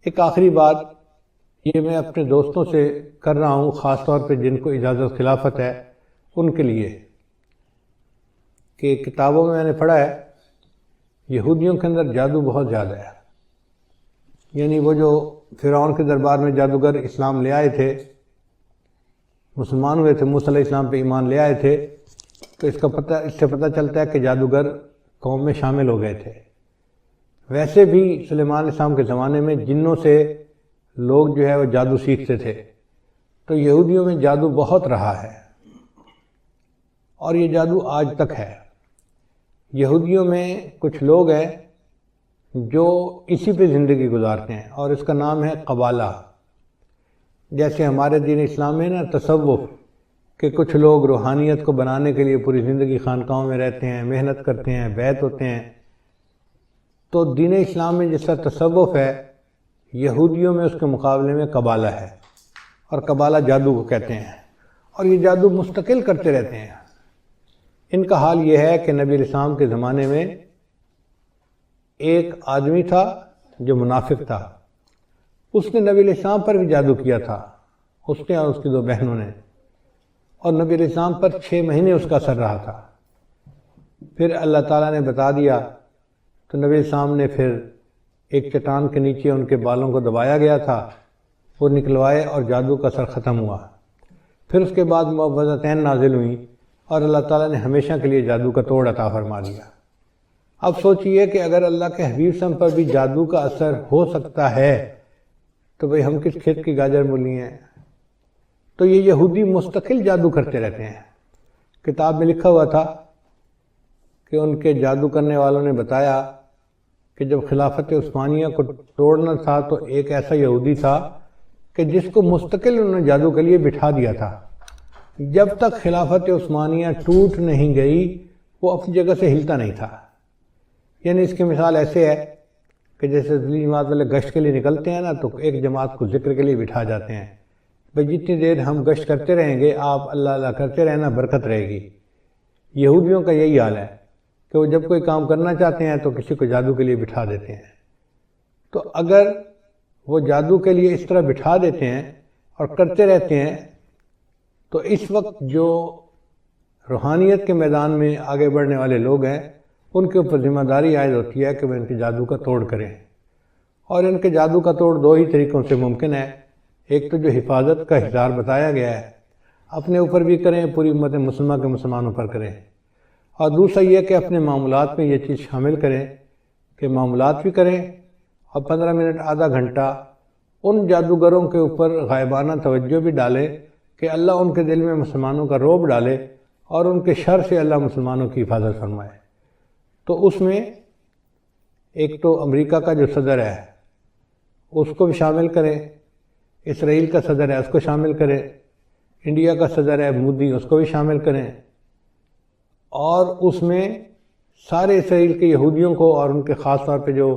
ایک آخری بات یہ میں اپنے دوستوں سے کر رہا ہوں، خاص طور پہ جن کو اجازت خلافت ہے ان کے لیے، کہ کتابوں میں نے پڑھا ہے یہودیوں کے اندر جادو بہت زیادہ ہے۔ یعنی وہ جو فرعون کے دربار میں جادوگر اسلام لے آئے تھے، مسلمان ہوئے تھے، موسیٰ علیہ السلام پہ ایمان لے آئے تھے، تو اس سے پتہ چلتا ہے کہ جادوگر قوم میں شامل ہو گئے تھے۔ ویسے بھی سلیمان علیہ السلام کے زمانے میں جنوں سے لوگ جو ہے وہ جادو سیکھتے تھے، تو یہودیوں میں جادو بہت رہا ہے اور یہ جادو آج تک ہے۔ یہودیوں میں کچھ لوگ ہیں جو اسی پہ زندگی گزارتے ہیں اور اس کا نام ہے قبالہ۔ جیسے ہمارے دین اسلام میں نا تصوف، کہ کچھ لوگ روحانیت کو بنانے کے لیے پوری زندگی خانقاہوں میں رہتے ہیں، محنت کرتے ہیں، بیعت ہوتے ہیں، تو دین اسلام میں جس طرح تصوف ہے، یہودیوں میں اس کے مقابلے میں قبالہ ہے، اور قبالہ جادو کو کہتے ہیں، اور یہ جادو مستقل کرتے رہتے ہیں۔ ان کا حال یہ ہے کہ نبی علیہ السلام کے زمانے میں ایک آدمی تھا جو منافق تھا، اس نے نبی علیہ السلام پر بھی جادو کیا تھا، اس نے اور اس کی 2 بہنوں نے، اور نبی علیہ السلام پر 6 مہینے اس کا اثر رہا تھا۔ پھر اللہ تعالیٰ نے بتا دیا تو نبی علیہ السلام نے پھر ایک چٹان کے نیچے ان کے بالوں کو دبایا گیا تھا، وہ نکلوائے اور جادو کا اثر ختم ہوا۔ پھر اس کے بعد معوذتین نازل ہوئیں اور اللہ تعالیٰ نے ہمیشہ کے لیے جادو کا توڑ عطا فرما دیا۔ اب سوچئے کہ اگر اللہ کے حبیب صلی اللہ علیہ وسلم پر بھی جادو کا اثر ہو سکتا ہے تو بھئی ہم کس کھیت کی گاجر مولی ہیں۔ تو یہ یہودی مستقل جادو کرتے رہتے ہیں۔ کتاب میں لکھا ہوا تھا کہ ان کے جادو کرنے والوں نے بتایا کہ جب خلافت عثمانیہ کو توڑنا تھا تو ایک ایسا یہودی تھا کہ جس کو مستقل انہوں نے جادو کے لیے بٹھا دیا تھا، جب تک خلافت عثمانیہ ٹوٹ نہیں گئی وہ اپنی جگہ سے ہلتا نہیں تھا۔ یعنی اس کی مثال ایسے ہے کہ جیسے دلی جماعت والے گشت کے لیے نکلتے ہیں نا، تو ایک جماعت کو ذکر کے لیے بٹھا جاتے ہیں، بھئی جتنی دیر ہم گشت کرتے رہیں گے آپ اللہ اللہ کرتے رہنا، برکت رہے گی۔ یہودیوں کا یہی حال ہے کہ وہ جب کوئی کام کرنا چاہتے ہیں تو کسی کو جادو کے لیے بٹھا دیتے ہیں۔ تو اگر وہ جادو کے لیے اس طرح بٹھا دیتے ہیں اور کرتے رہتے ہیں تو اس وقت جو روحانیت کے میدان میں آگے بڑھنے والے لوگ ہیں ان کے اوپر ذمہ داری عائد ہوتی ہے کہ وہ ان کے جادو کا توڑ کریں، اور ان کے جادو کا توڑ 2 ہی طریقوں سے ممکن ہے۔ ایک تو جو حفاظت کا حصار بتایا گیا ہے، اپنے اوپر بھی کریں، پوری امت مسلمہ کے مسلمانوں پر کریں، اور دوسرا یہ کہ اپنے معاملات میں یہ چیز شامل کریں کہ معاملات بھی کریں اور 15 منٹ آدھا گھنٹہ ان جادوگروں کے اوپر غائبانہ توجہ بھی ڈالیں کہ اللہ ان کے دل میں مسلمانوں کا رعب ڈالے اور ان کے شر سے اللہ مسلمانوں کی حفاظت فرمائے۔ تو اس میں ایک تو امریکہ کا جو صدر ہے اس کو بھی شامل کریں، اسرائیل کا صدر ہے اس کو شامل کریں، انڈیا کا صدر ہے مودی اس کو بھی شامل کریں، اور اس میں سارے اسرائیل کے یہودیوں کو اور ان کے خاص طور پہ جو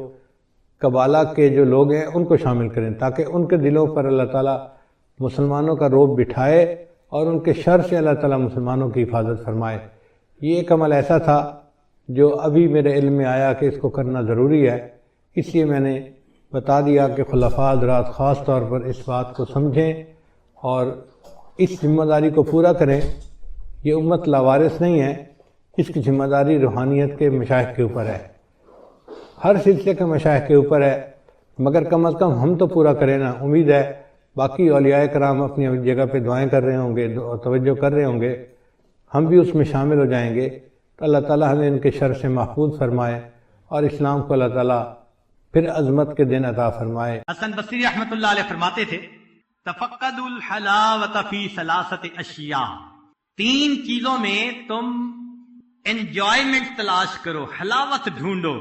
قبالہ کے جو لوگ ہیں ان کو شامل کریں، تاکہ ان کے دلوں پر اللہ تعالیٰ مسلمانوں کا رعب بٹھائے اور ان کے شر سے اللہ تعالیٰ مسلمانوں کی حفاظت فرمائے۔ یہ ایک عمل ایسا تھا جو ابھی میرے علم میں آیا کہ اس کو کرنا ضروری ہے، اس لیے میں نے بتا دیا کہ خلفاء حضرات خاص طور پر اس بات کو سمجھیں اور اس ذمہ داری کو پورا کریں۔ یہ امت لاوارث نہیں ہے، اس کی ذمہ داری روحانیت کے مشائخ کے اوپر ہے، ہر سلسلے کے مشائخ کے اوپر ہے، مگر کم از کم ہم تو پورا کریں نا۔ امید ہے باقی اولیاء کرام اپنی جگہ پہ دعائیں کر رہے ہوں گے، توجہ کر رہے ہوں گے، ہم بھی اس میں شامل ہو جائیں گے تو اللہ تعالیٰ ہمیں ان کے شر سے محفوظ فرمائے اور اسلام کو اللہ تعالیٰ پھر عظمت کے دن عطا فرمائے۔ حسن بصری رحمۃ اللہ علیہ فرماتے تھے تفقدوا الحلاوۃ فی ثلاثۃ اشیاء، 3 چیزوں میں تم انجوائمنٹ تلاش کرو، حلاوت ڈھونڈو،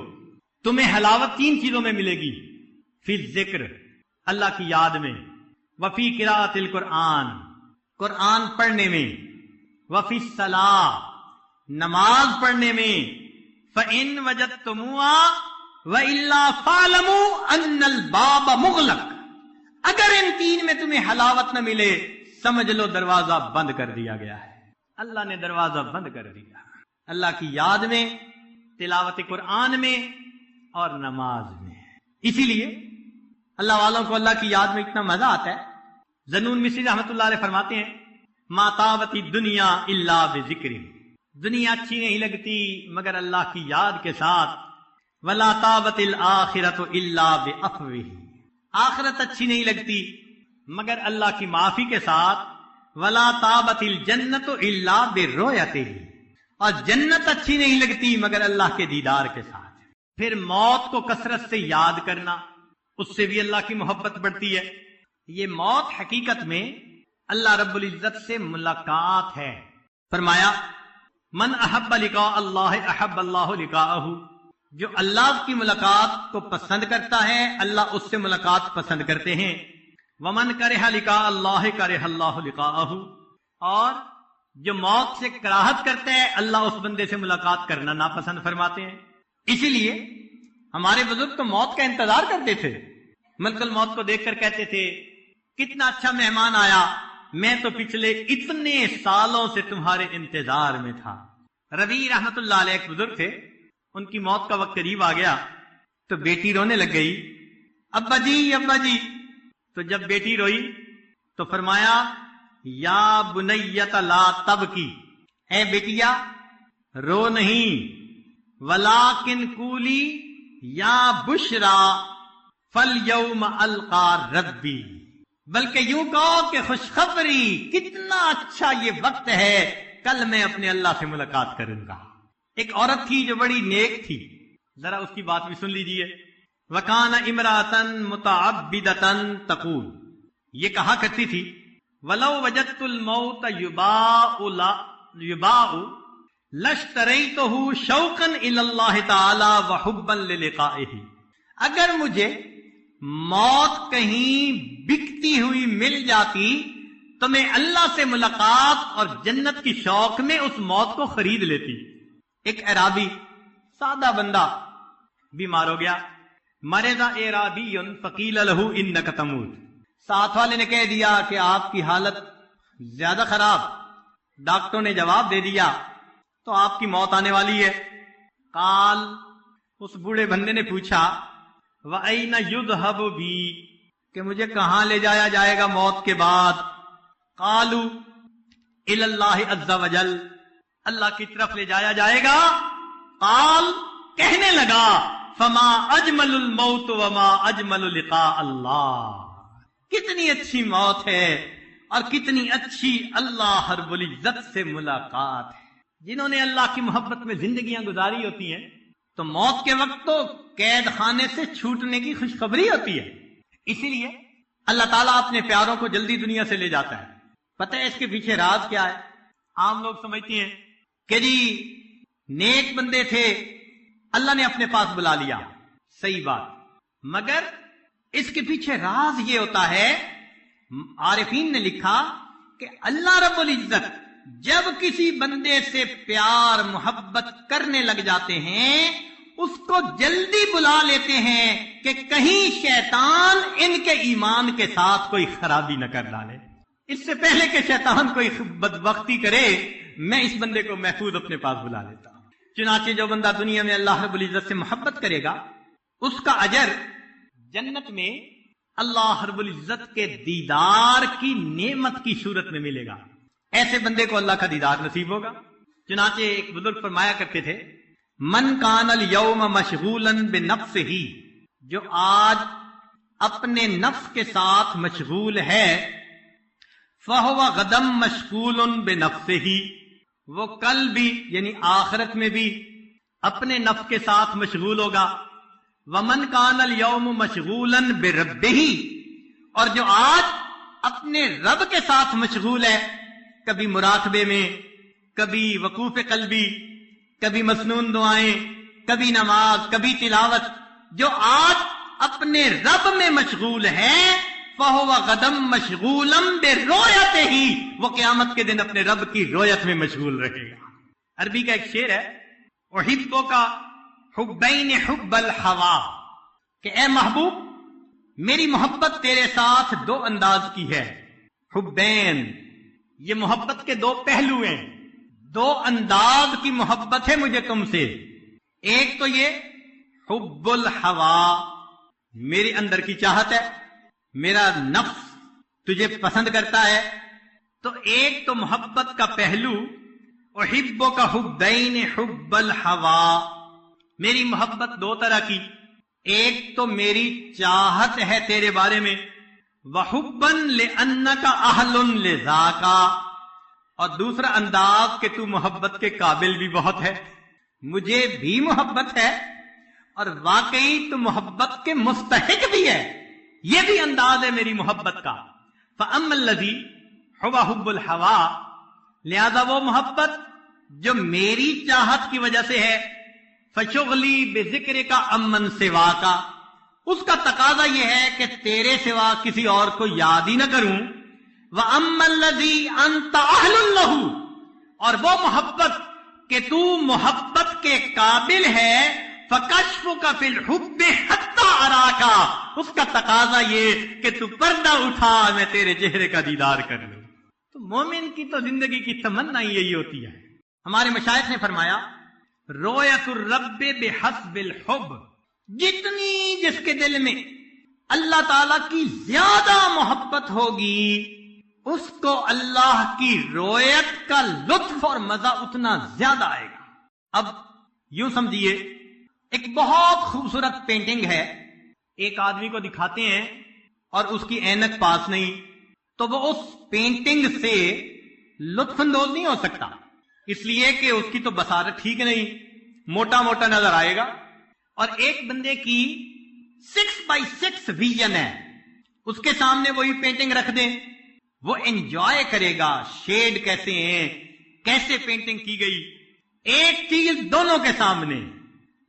تمہیں حلاوت 3 چیزوں میں ملے گی، فی الذکر اللہ کی یاد میں، وفی قراءۃ القرآن قرآن پڑھنے میں، وفی الصلاۃ نماز پڑھنے میں، فإن وجدتموها وإلا فاعلموا أن الباب مغلق، اگر ان 3 میں تمہیں حلاوت نہ ملے سمجھ لو دروازہ بند کر دیا گیا ہے، اللہ نے دروازہ بند کر دیا۔ اللہ کی یاد میں، تلاوت قرآن میں اور نماز میں۔ اسی لیے اللہ والوں کو اللہ کی یاد میں اتنا مزہ آتا ہے. ذنون مصری رحمۃ اللہ علیہ فرماتے ہیں ما طابتی دنیا الا بذکر، دنیا اچھی نہیں لگتی مگر اللہ کی یاد کے ساتھ. ولا طابت الآخرۃ الا بعفوہ، آخرت اچھی نہیں لگتی مگر اللہ کی معافی کے ساتھ. ولا طابت الجنۃ الا برؤیتہ، اور جنت اچھی نہیں لگتی مگر اللہ کے دیدار کے ساتھ. پھر موت کو کثرت سے یاد کرنا، اس سے بھی اللہ کی محبت بڑھتی ہے. یہ موت حقیقت میں اللہ رب العزت سے ملاقات ہے. فرمایا من احب لقاء اللہ احب اللہ لقاءہ، جو اللہ کی ملاقات کو پسند کرتا ہے اللہ اس سے ملاقات پسند کرتے ہیں. ومن کرہ لقاء اللہ کرہ اللہ لقاءہ، اور جو موت سے کراہت کرتا ہے اللہ اس بندے سے ملاقات کرنا ناپسند فرماتے ہیں. اسی لیے ہمارے بزرگ تو موت کا انتظار کرتے تھے، ملک الموت کو دیکھ کر کہتے تھے کتنا اچھا مہمان آیا، میں تو پچھلے اتنے سالوں سے تمہارے انتظار میں تھا. ربیع رحمت اللہ علیہ ایک بزرگ تھے، ان کی موت کا وقت قریب آ گیا تو بیٹی رونے لگ گئی، ابا جی ابا جی. تو جب بیٹی روئی تو فرمایا یا بنیت لا تبکی، اے بیٹیا رو نہیں. ولیکن قولی یا بشرا فالیوم القا ربی، بلکہ یوں کہو کہ خوشخبری کتنا اچھا یہ وقت ہے، کل میں اپنے اللہ سے ملاقات کروں گا. ایک عورت تھی جو بڑی نیک تھی، ذرا اس کی بات بھی سن لیجئے. وکان امراتن متعبدتن تقول، یہ کہا کرتی تھی ولو وجدت الموت یباء لاشتریتہ شوقا الی اللہ تعالی وحبا للقائہ، اگر مجھے موت کہیں بکتی ہوئی مل جاتی تو میں اللہ سے ملاقات اور جنت کی شوق میں اس موت کو خرید لیتی. ایک اعرابی سادہ بندہ بیمار ہو گیا، مرض اعرابی فقیل لہ انک تموت، ساتھ والے نے کہہ دیا کہ آپ کی حالت زیادہ خراب، ڈاکٹروں نے جواب دے دیا تو آپ کی موت آنے والی ہے. قال، اس بوڑھے بندے نے پوچھا وَأَيْنَ يُذْهَبُ بِي، کہ مجھے کہاں لے جایا جائے گا موت کے بعد؟ قالوا إِلَى اللَّهِ عَزَّ وَجَلَّ، اللہ کی طرف لے جایا جائے گا. قال، کہنے لگا فَمَا أَجْمَلُ الْمَوْتُ وَمَا أَجْمَلُ لِقَاءَ اللَّهِ، کتنی اچھی موت ہے اور کتنی اچھی اللہ رب العزت سے ملاقات ہے. جنہوں نے اللہ کی محبت میں زندگیاں گزاری ہوتی ہیں تو موت کے وقت تو قید خانے سے چھوٹنے کی خوشخبری ہوتی ہے. اسی لیے اللہ تعالیٰ اپنے پیاروں کو جلدی دنیا سے لے جاتا ہے. پتہ ہے اس کے پیچھے راز کیا ہے؟ عام لوگ سمجھتے ہیں کہ جی نیک بندے تھے اللہ نے اپنے پاس بلا لیا، صحیح بات، مگر اس کے پیچھے راز یہ ہوتا ہے، عارفین نے لکھا کہ اللہ رب العزت جب کسی بندے سے پیار محبت کرنے لگ جاتے ہیں اس کو جلدی بلا لیتے ہیں کہ کہیں شیطان ان کے ایمان کے ساتھ کوئی خرابی نہ کر ڈالے. اس سے پہلے کہ شیطان کوئی بدبختی کرے میں اس بندے کو محفوظ اپنے پاس بلا لیتا ہوں. چنانچہ جو بندہ دنیا میں اللہ رب العزت سے محبت کرے گا اس کا اجر جنت میں اللہ رب العزت کے دیدار کی نعمت کی صورت میں ملے گا. ایسے بندے کو اللہ کا دیدار نصیب ہوگا. چنانچہ ایک بزرگ فرمایا کرتے تھے من کان الیوم مشغولا بنفسہ، جو آج اپنے نفس کے ساتھ مشغول ہے، فہو غدم مشغول بنفسہ، وہ کل بھی یعنی آخرت میں بھی اپنے نفس کے ساتھ مشغول ہوگا. ومن کان الیوم مشغولا بربہ، اور جو آج اپنے رب کے ساتھ مشغول ہے، کبھی مراقبے میں، کبھی وقوف قلبی، کبھی مسنون دعائیں، کبھی نماز، کبھی تلاوت، جو آج اپنے رب میں مشغول ہے فَهُوَ غَدًا مَشْغُولًا بِرُؤْيَتِهِ، وہ قیامت کے دن اپنے رب کی رؤیت میں مشغول رہے گا. عربی کا ایک شعر ہے احبک حبین حب الہوا، کہ اے محبوب میری محبت تیرے ساتھ دو انداز کی ہے. حبین، یہ محبت کے دو پہلو ہیں، دو انداز کی محبت ہے مجھے تم سے. ایک تو یہ حب الہوا، میرے اندر کی چاہت ہے، میرا نفس تجھے پسند کرتا ہے، تو ایک تو محبت کا پہلو احبو کا حبین حب الہوا، میری محبت دو طرح کی، ایک تو میری چاہت ہے تیرے بارے میں، وحبن لأنک اہل لذاک، اور دوسرا انداز کہ تو محبت کے قابل بھی بہت ہے، مجھے بھی محبت ہے اور واقعی تو محبت کے مستحق بھی ہے، یہ بھی انداز ہے میری محبت کا۔ فَأَمَّا الَّذِي هُوَ حُبُّ الْهَوَىٰ، لہذا وہ محبت جو میری چاہت کی وجہ سے ہے، فَشُغْلِي بِذِكْرِكَ عَمَّن سِوَاكَ، اس کا تقاضا یہ ہے کہ تیرے سوا کسی اور کو یاد ہی نہ کروں۔ وَأَمَّا الَّذِي أَنْتَ أَهْلٌ لَهُ، اور وہ محبت کہ تو محبت کے قابل ہے، فَكَشْفُكَ فِي الْحُبِّ حَتَّى أَرَاكَ، اس کا تقاضا یہ کہ تو پردہ اٹھا میں تیرے چہرے کا دیدار کر لوں۔ تو مومن کی تو زندگی کی تمنا ہی یہی ہوتی ہے۔ ہمارے مشائخ نے فرمایا رؤیت الرب بحسب الحب، جتنی جس کے دل میں اللہ تعالی کی زیادہ محبت ہوگی اس کو اللہ کی رؤیت کا لطف اور مزہ اتنا زیادہ آئے گا۔ اب یوں سمجھیے، ایک بہت خوبصورت پینٹنگ ہے، ایک آدمی کو دکھاتے ہیں اور اس کی اینک پاس نہیں، تو وہ اس پینٹنگ سے لطف اندوز نہیں ہو سکتا، اس لیے کہ اس کی تو بصارت ٹھیک نہیں، موٹا موٹا نظر آئے گا۔ اور ایک بندے کی 6x6 ویژن ہے، اس کے سامنے وہی پینٹنگ رکھ دیں، وہ انجوائے کرے گا، شیڈ کیسے ہیں، کیسے پینٹنگ کی گئی، ایک چیز دونوں کے سامنے،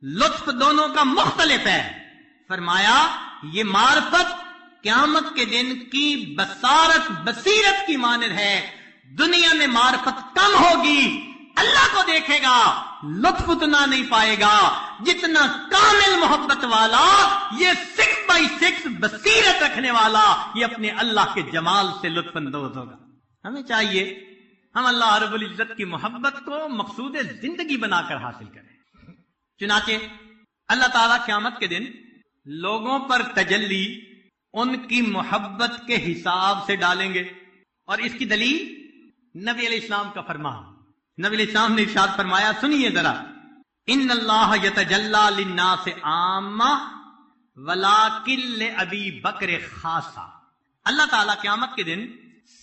لطف دونوں کا مختلف ہے۔ فرمایا یہ معرفت قیامت کے دن کی بصارت بصیرت کی مانند ہے، دنیا میں معرفت کم ہوگی، اللہ کو دیکھے گا، لطف اتنا نہیں پائے گا جتنا کامل محبت والا، یہ 6x6 بصیرت رکھنے والا، یہ اپنے اللہ کے جمال سے لطف اندوز ہوگا۔ ہمیں چاہیے ہم اللہ رب العزت کی محبت کو مقصود زندگی بنا کر حاصل کریں۔ چنانچہ اللہ تعالیٰ قیامت کے دن لوگوں پر تجلی ان کی محبت کے حساب سے ڈالیں گے، اور اس کی دلیل نبی علیہ السلام کا فرمان۔ نبی علیہ السلام نے ارشاد فرمایا، سنیے ذرا، ان اللہ یتجلی للناس عامہ ولکن لابی بکر خاصہ، اللہ تعالیٰ قیامت کے دن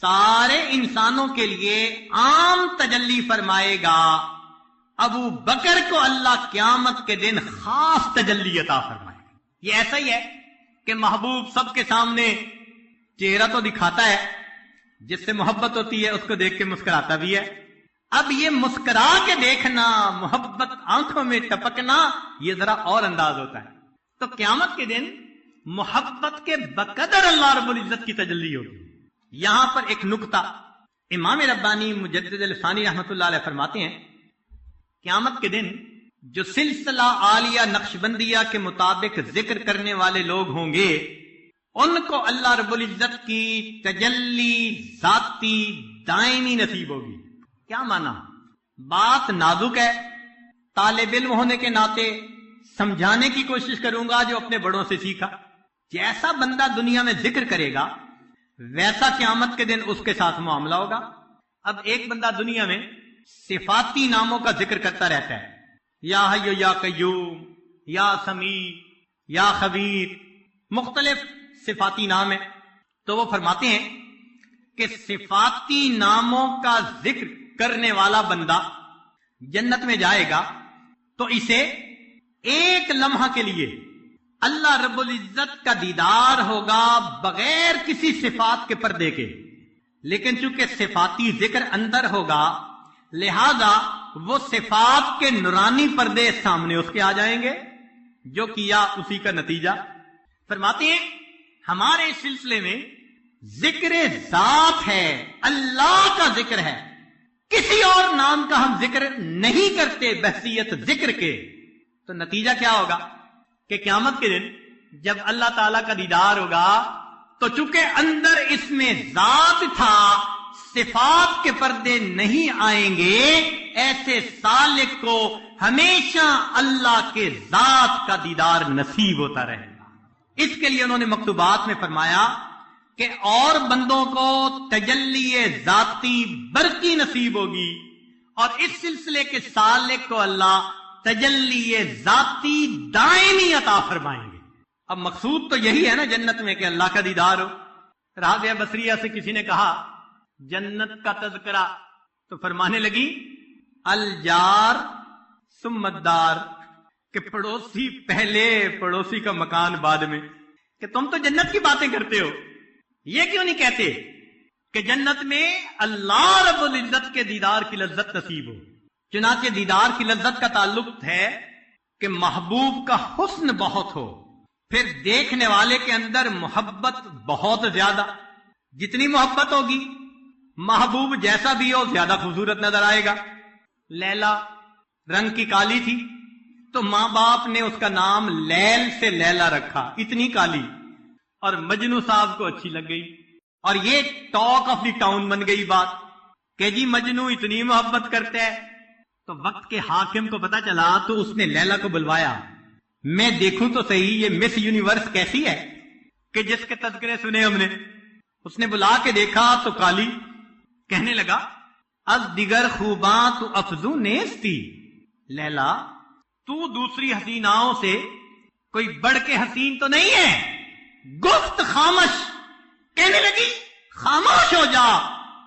سارے انسانوں کے لیے عام تجلی فرمائے گا، ابو بکر کو اللہ قیامت کے دن خاص تجلی عطا فرمائے گا۔ یہ ایسا ہی ہے کہ محبوب سب کے سامنے چہرہ تو دکھاتا ہے، جس سے محبت ہوتی ہے اس کو دیکھ کے مسکراتا بھی ہے، اب یہ مسکرا کے دیکھنا، محبت آنکھوں میں ٹپکنا، یہ ذرا اور انداز ہوتا ہے۔ تو قیامت کے دن محبت کے بقدر اللہ رب العزت کی تجلی ہوگی۔ یہاں پر ایک نکتہ امام ربانی مجدد الثانی رحمۃ اللہ علیہ فرماتے ہیں، قیامت کے دن جو سلسلہ عالیہ نقشبندیہ کے مطابق ذکر کرنے والے لوگ ہوں گے، ان کو اللہ رب العزت کی تجلی ذاتی دائمی نصیب ہوگی۔ کیا مانا؟ بات نازک ہے، طالب علم ہونے کے ناطے سمجھانے کی کوشش کروں گا جو اپنے بڑوں سے سیکھا۔ جیسا بندہ دنیا میں ذکر کرے گا ویسا قیامت کے دن اس کے ساتھ معاملہ ہوگا۔ اب ایک بندہ دنیا میں صفاتی ناموں کا ذکر کرتا رہتا ہے، یا حی یا قیوم، یا سمیع، یا خبیر، مختلف صفاتی نام ہیں، تو وہ فرماتے ہیں کہ صفاتی ناموں کا ذکر کرنے والا بندہ جنت میں جائے گا تو اسے ایک لمحہ کے لیے اللہ رب العزت کا دیدار ہوگا بغیر کسی صفات کے پردے کے، لیکن چونکہ صفاتی ذکر اندر ہوگا لہذا وہ صفات کے نورانی پردے سامنے اس کے آ جائیں گے، جو کیا اسی کا نتیجہ۔ فرماتے ہیں ہمارے سلسلے میں ذکر ذات ہے، اللہ کا ذکر ہے، کسی اور نام کا ہم ذکر نہیں کرتے بحثیت ذکر کے۔ تو نتیجہ کیا ہوگا کہ قیامت کے دن جب اللہ تعالیٰ کا دیدار ہوگا تو چونکہ اندر اس میں ذات تھا، صفات کے پردے نہیں آئیں گے، ایسے سالک کو ہمیشہ اللہ کے ذات کا دیدار نصیب ہوتا رہے گا۔ اس کے لیے انہوں نے مکتوبات میں فرمایا کہ اور بندوں کو تجلی ذاتی برقی نصیب ہوگی، اور اس سلسلے کے سالک کو اللہ تجلی ذاتی دائمی عطا فرمائیں گے۔ اب مقصود تو یہی ہے نا جنت میں کہ اللہ کا دیدار ہو۔ رابعہ بصریہ سے کسی نے کہا جنت کا تذکرہ، تو فرمانے لگی الجار ثم الدار، کہ پڑوسی پہلے، پڑوسی کا مکان بعد میں، کہ تم تو جنت کی باتیں کرتے ہو، یہ کیوں نہیں کہتے کہ جنت میں اللہ رب العزت کے دیدار کی لذت نصیب ہو؟ چنانچہ دیدار کی لذت کا تعلق ہے کہ محبوب کا حسن بہت ہو، پھر دیکھنے والے کے اندر محبت بہت زیادہ، جتنی محبت ہوگی محبوب جیسا بھی ہو زیادہ خوبصورت نظر آئے گا۔ لیلا رنگ کی کالی تھی تو ماں باپ نے اس کا نام لیل سے لیلا رکھا، اتنی کالی، اور مجنو صاحب کو اچھی لگ گئی، اور یہ ٹاک آف دی ٹاؤن بن گئی بات کہ جی مجنو اتنی محبت کرتا ہے۔ تو وقت کے حاکم کو پتا چلا تو اس نے لیلا کو بلوایا، میں دیکھوں تو صحیح یہ مس یونیورس کیسی ہے کہ جس کے تذکرے سنے ہم نے۔ اس نے بلا کے دیکھا تو کالی، کہنے لگا از دیگر خوباں تو افزو نیستی، لیلا تو دوسری حسیناؤں سے کوئی بڑھ کے حسین تو نہیں ہے۔ گفت خامش، کہنے لگی خاموش ہو جا،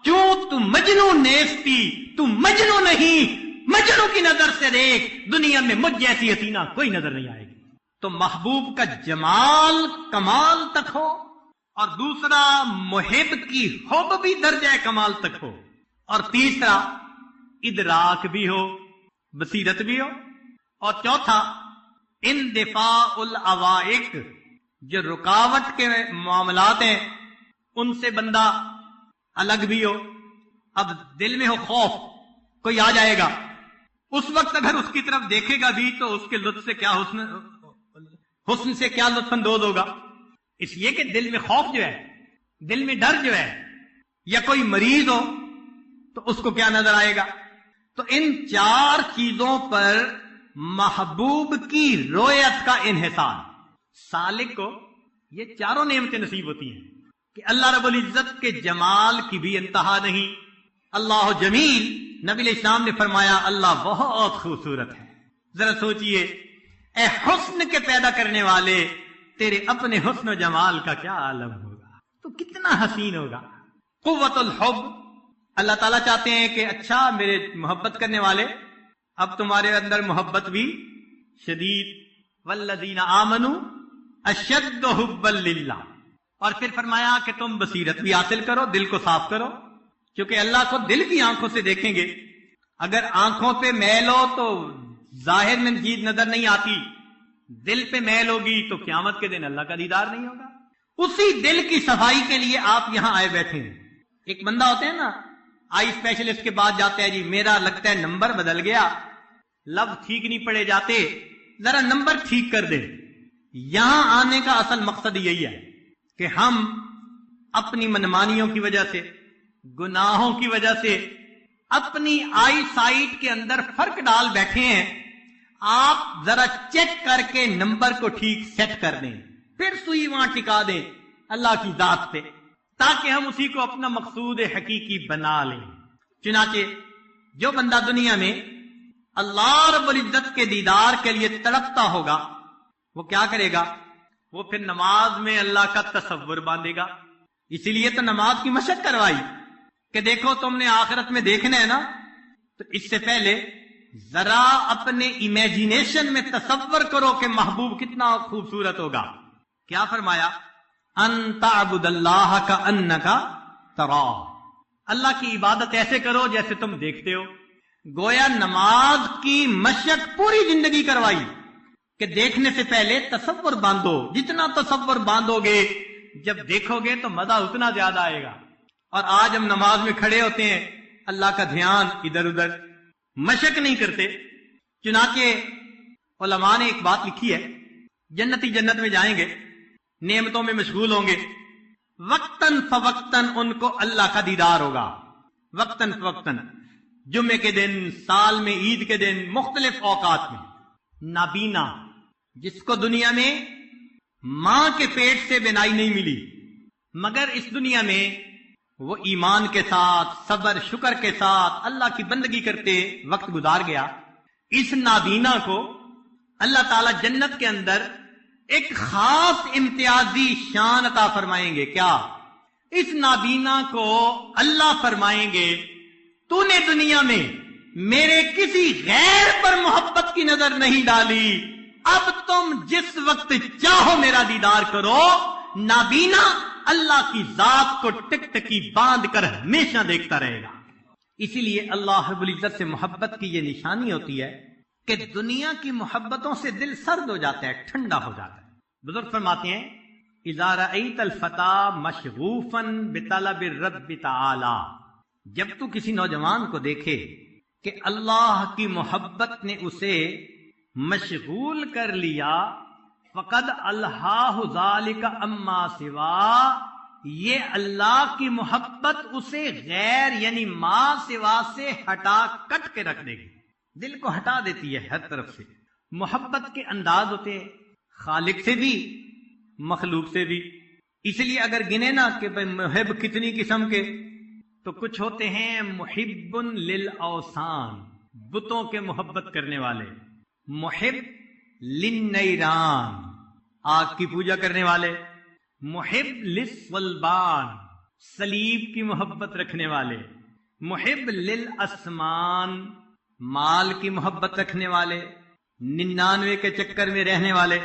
کیوں تو مجنو نیستی، تو مجنو نہیں، مجنو کی نظر سے دیکھ، دنیا میں مجھ جیسی حسینہ کوئی نظر نہیں آئے گی۔ تو محبوب کا جمال کمال تک ہو، اور دوسرا محب کی حب بھی درجہ کمال تک ہو، اور تیسرا ادراک بھی ہو، بصیرت بھی ہو، اور چوتھا اندفاع العوائق، جو رکاوٹ کے معاملات ہیں ان سے بندہ الگ بھی ہو۔ اب دل میں ہو خوف، کوئی آ جائے گا، اس وقت اگر اس کی طرف دیکھے گا بھی تو اس کے لطف سے کیا حسن سے کیا لطف اندوز ہوگا، اس لیے کہ دل میں خوف جو ہے، دل میں ڈر جو ہے، یا کوئی مریض ہو تو اس کو کیا نظر آئے گا۔ تو ان چار چیزوں پر محبوب کی رویت کا انحصار، سالک کو یہ چاروں نعمتیں نصیب ہوتی ہیں کہ اللہ رب العزت کے جمال کی بھی انتہا نہیں۔ اللہ جمیل، نبی علیہ السلام نے فرمایا اللہ بہت خوبصورت ہے۔ ذرا سوچئے اے حسن کے پیدا کرنے والے، تیرے اپنے حسن و جمال کا کیا عالم ہوگا، تو کتنا حسین ہوگا۔ قوت الحب، اللہ تعالیٰ چاہتے ہیں کہ اچھا میرے محبت کرنے والے، اب تمہارے اندر محبت بھی شدید، والذین آمنوا اشد حبا للہ، اور پھر فرمایا کہ تم بصیرت بھی حاصل کرو، دل کو صاف کرو، کیونکہ اللہ کو دل کی آنکھوں سے دیکھیں گے۔ اگر آنکھوں پہ میل ہو تو ظاہر میں چیز نظر نہیں آتی، دل پہ میل ہوگی تو قیامت کے دن اللہ کا دیدار نہیں ہوگا۔ اسی دل کی صفائی کے لیے آپ یہاں آئے بیٹھے ہیں۔ ایک بندہ ہوتا ہے نا، آئی اسپیشلسٹ کے بعد جاتا ہے، جی میرا لگتا ہے نمبر بدل گیا، لفظ ٹھیک نہیں پڑے جاتے، ذرا نمبر ٹھیک کر دیں۔ یہاں آنے کا اصل مقصد یہی ہے کہ ہم اپنی منمانیوں کی وجہ سے، گناہوں کی وجہ سے اپنی آئی سائٹ کے اندر فرق ڈال بیٹھے ہیں۔ آپ ذرا چیک کر کے نمبر کو ٹھیک سیٹ کر دیں، پھر سوئی وہاں ٹکا دیں اللہ کی ذات پہ، تاکہ ہم اسی کو اپنا مقصود حقیقی بنا لیں۔ چنانچہ جو بندہ دنیا میں اللہ رب العزت کے دیدار کے لیے تڑپتا ہوگا، وہ کیا کرے گا؟ وہ پھر نماز میں اللہ کا تصور باندھے گا۔ اسی لیے تو نماز کی مشق کروائی کہ دیکھو تم نے آخرت میں دیکھنا ہے نا، تو اس سے پہلے ذرا اپنے امیجینیشن میں تصور کرو کہ محبوب کتنا خوبصورت ہوگا۔ کیا فرمایا؟ ان تعبد اللہ کانک تراہ، اللہ کی عبادت ایسے کرو جیسے تم دیکھتے ہو۔ گویا نماز کی مشق پوری زندگی کروائی کہ دیکھنے سے پہلے تصور باندھو، جتنا تصور باندھو گے جب دیکھو گے تو مزہ اتنا زیادہ آئے گا۔ اور آج ہم نماز میں کھڑے ہوتے ہیں، اللہ کا دھیان ادھر ادھر، مشق نہیں کرتے۔ چنانچہ علماء نے ایک بات لکھی ہے، جنتی جنت میں جائیں گے، نعمتوں میں مشغول ہوں گے، وقتاً فوقتاً ان کو اللہ کا دیدار ہوگا، وقتاً فوقتاً، جمعے کے دن، سال میں عید کے دن، مختلف اوقات میں۔ نابینا، جس کو دنیا میں ماں کے پیٹ سے بینائی نہیں ملی، مگر اس دنیا میں وہ ایمان کے ساتھ، صبر شکر کے ساتھ اللہ کی بندگی کرتے وقت گزار گیا۔ اس نابینا کو اللہ تعالی جنت کے اندر ایک خاص امتیازی شان عطا فرمائیں گے۔ کیا؟ اس نابینا کو اللہ فرمائیں گے تو نے دنیا میں میرے کسی غیر پر محبت کی نظر نہیں ڈالی، اب تم جس وقت چاہو میرا دیدار کرو۔ نابینا اللہ کی ذات کو ٹک ٹکی باندھ کر ہمیشہ دیکھتا رہے گا۔ اسی لیے اللہ رب العزت سے محبت کی یہ نشانی ہوتی ہے کہ دنیا کی محبتوں سے دل سرد ہو جاتا ہے، ٹھنڈا ہو جاتا ہے۔ بزرگ فرماتے ہیں اذا رأیت الفتى مشغوفا بطلب الرب تعالی، جب تو کسی نوجوان کو دیکھے کہ اللہ کی محبت نے اسے مشغول کر لیا، فقد الہاہ ذالک اما سوا، یہ اللہ کی محبت اسے غیر یعنی ماں سوا سے ہٹا کٹ کے رکھ دے گی، دل کو ہٹا دیتی ہے ہر طرف سے۔ محبت کے انداز ہوتے ہیں خالق سے بھی مخلوق سے بھی، اس لیے اگر گنے نا کہ محب کتنی قسم کے، تو کچھ ہوتے ہیں محب للاوثان، بتوں کے محبت کرنے والے، محب للنیران، آگ کی پوجا کرنے والے، محب للصلبان، صلیب کی محبت رکھنے والے، محب للاسمان، مال کی محبت رکھنے والے، 99 کے چکر میں رہنے والے،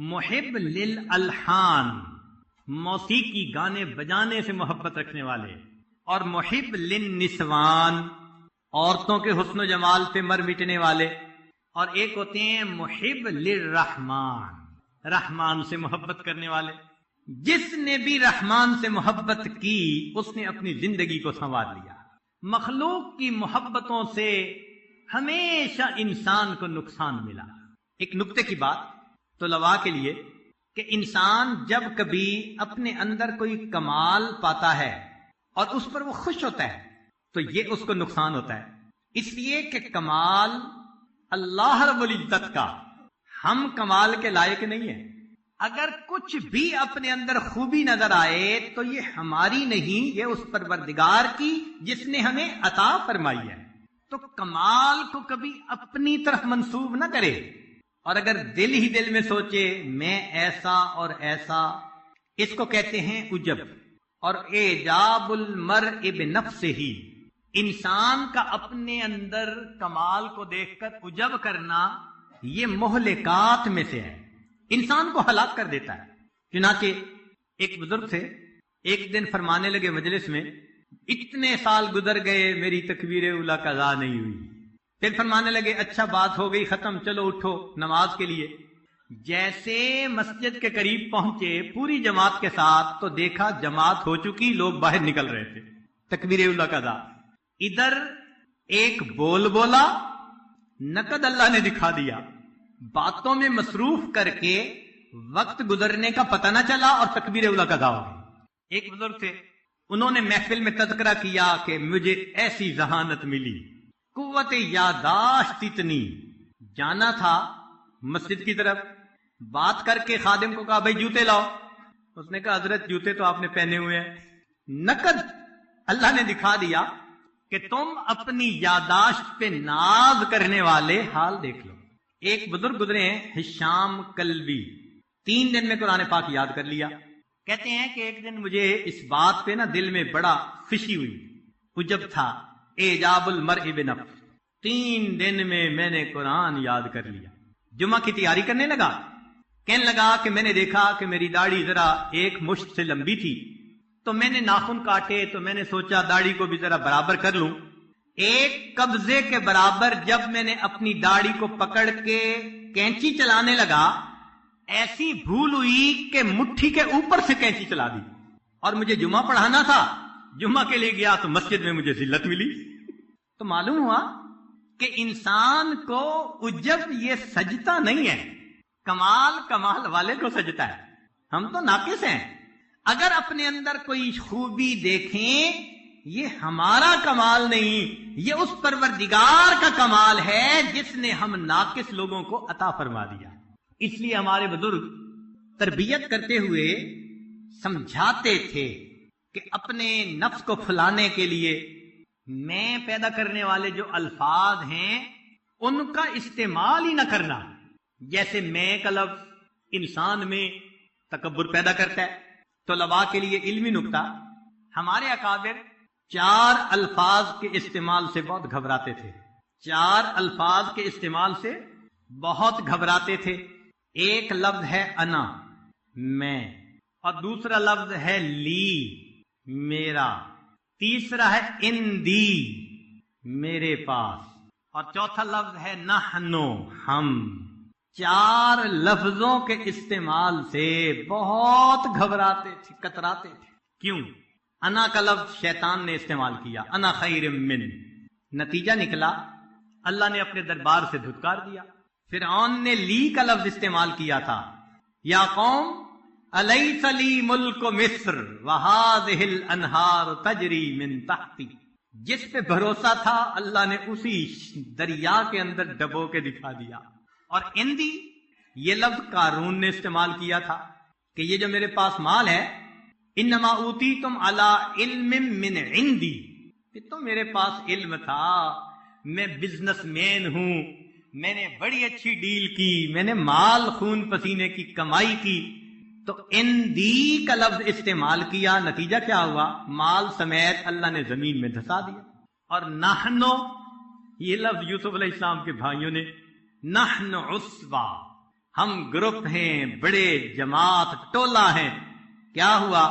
محب للالحان، موسیقی گانے بجانے سے محبت رکھنے والے، اور محب للنسوان، عورتوں کے حسن و جمال پہ مر مٹنے والے، اور ایک ہوتے ہیں محب للرحمان، رحمان سے محبت کرنے والے۔ جس نے بھی رحمان سے محبت کی اس نے اپنی زندگی کو سنوار لیا۔ مخلوق کی محبتوں سے ہمیشہ انسان کو نقصان ملا۔ ایک نکتے کی بات طلباء کے لیے کہ انسان جب کبھی اپنے اندر کوئی کمال پاتا ہے اور اس پر وہ خوش ہوتا ہے تو یہ اس کو نقصان ہوتا ہے، اس لیے کہ کمال اللہ رب العزت کا، ہم کمال کے لائق نہیں ہیں۔ اگر کچھ بھی اپنے اندر خوبی نظر آئے تو یہ ہماری نہیں، یہ اس پروردگار کی جس نے ہمیں عطا فرمائی ہے۔ تو کمال کو کبھی اپنی طرف منسوب نہ کرے، اور اگر دل ہی دل میں سوچے میں ایسا اور ایسا، اس کو کہتے ہیں عجب۔ اور اعجاب المرء بنفسہ، انسان کا اپنے اندر کمال کو دیکھ کر عجب کرنا، یہ مہلکات میں سے ہے، انسان کو ہلاک کر دیتا ہے۔ چنانچہ ایک بزرگ تھے، ایک دن فرمانے لگے مجلس میں، اتنے سال گزر گئے میری تکبیر اولیٰ قضا نہیں ہوئی۔ پھر فرمانے لگے اچھا بات ہو گئی ختم، چلو اٹھو نماز کے لیے۔ جیسے مسجد کے قریب پہنچے پوری جماعت کے ساتھ تو دیکھا جماعت ہو چکی، لوگ باہر نکل رہے تھے، تکبیر اولیٰ قضا۔ ادھر ایک بول بولا، نقد اللہ نے دکھا دیا، باتوں میں مصروف کر کے وقت گزرنے کا پتہ نہ چلا اور تکبیر اولیٰ قضا ہو گئی۔ ایک بزرگ تھے، انہوں نے محفل میں تذکرہ کیا کہ مجھے ایسی ذہانت ملی، قوت یاداشت اتنی، جانا تھا مسجد کی طرف، بات کر کے خادم کو کہا بھائی جوتے لاؤ، اس نے کہا حضرت جوتے تو آپ نے پہنے ہوئے ہیں۔ نقد اللہ نے دکھا دیا کہ تم اپنی یاداشت پہ ناز کرنے والے حال دیکھ لو۔ ایک بزرگ گزرے ہیں ہشام کلبی، 3 دن میں قرآن پاک یاد کر لیا۔ کہتے ہیں کہ ایک دن مجھے اس بات پہ نا دل میں بڑا خوشی ہوئی، عجب تھا، اعجاب المرء بنفسہ، 3 دن میں نے قرآن یاد کر لیا۔ جمعہ کی تیاری کرنے لگا، کہنے لگا کہ میں نے دیکھا کہ میری داڑھی ذرا ایک مشت سے لمبی تھی، تو میں نے ناخن کاٹے، تو میں نے سوچا داڑھی کو بھی ذرا برابر کر لوں۔ ایک قبضے کے برابر جب میں نے اپنی داڑھی کو پکڑ کے کینچی چلانے لگا، ایسی بھول ہوئی کہ مٹھی کے اوپر سے کینچی چلا دی، اور مجھے جمعہ پڑھانا تھا، جمعہ کے لیے گیا تو مسجد میں مجھے ذلت ملی۔ تو معلوم ہوا کہ انسان کو عجب یہ سجتا نہیں ہے، کمال والے کو سجتا ہے، ہم تو ناقص ہیں۔ اگر اپنے اندر کوئی خوبی دیکھیں، یہ ہمارا کمال نہیں، یہ اس پروردگار کا کمال ہے جس نے ہم ناقص لوگوں کو عطا فرما دیا۔ اس لیے ہمارے بزرگ تربیت کرتے ہوئے سمجھاتے تھے کہ اپنے نفس کو پھلانے کے لیے میں پیدا کرنے والے جو الفاظ ہیں ان کا استعمال ہی نہ کرنا. جیسے میں کا لفظ انسان میں تکبر پیدا کرتا ہے. طلباء کے لیے علمی نکتہ، ہمارے اکابر 4 الفاظ کے استعمال سے بہت گھبراتے تھے. 4 الفاظ کے استعمال سے بہت گھبراتے تھے. ایک لفظ ہے انا، میں، اور دوسرا لفظ ہے لی، میرا، تیسرا ہے اندی، میرے پاس، اور چوتھا لفظ ہے نحنو، ہم. 4 لفظوں کے استعمال سے بہت گھبراتے تھے، کتراتے تھے. کیوں؟ انا کا لفظ شیطان نے استعمال کیا، انا خیر من. نتیجہ نکلا اللہ نے اپنے دربار سے دھتکار دیا. فرعون نے لی کا لفظ استعمال کیا تھا، یا قوم الیس لی ملک مصر وہذہ الانہار تجری من تحتی. جس پہ بھروسہ تھا اللہ نے اسی دریا کے اندر ڈبو کے دکھا دیا. اور اندی یہ لفظ قارون نے استعمال کیا تھا کہ یہ جو میرے پاس مال ہے، انما اوتیتم علی علم من عندی، کہ تو میرے پاس علم تھا، میں بزنس مین ہوں، میں نے بڑی اچھی ڈیل کی، میں نے مال خون پسینے کی کمائی کی. تو اندی کا لفظ استعمال کیا، نتیجہ کیا ہوا؟ مال سمیت اللہ نے زمین میں دھسا دیا. اور نحنو یہ لفظ یوسف علیہ السلام کے بھائیوں نے، نحن عصبہ، ہم گروپ ہیں، بڑے جماعت ٹولہ ہیں. کیا ہوا؟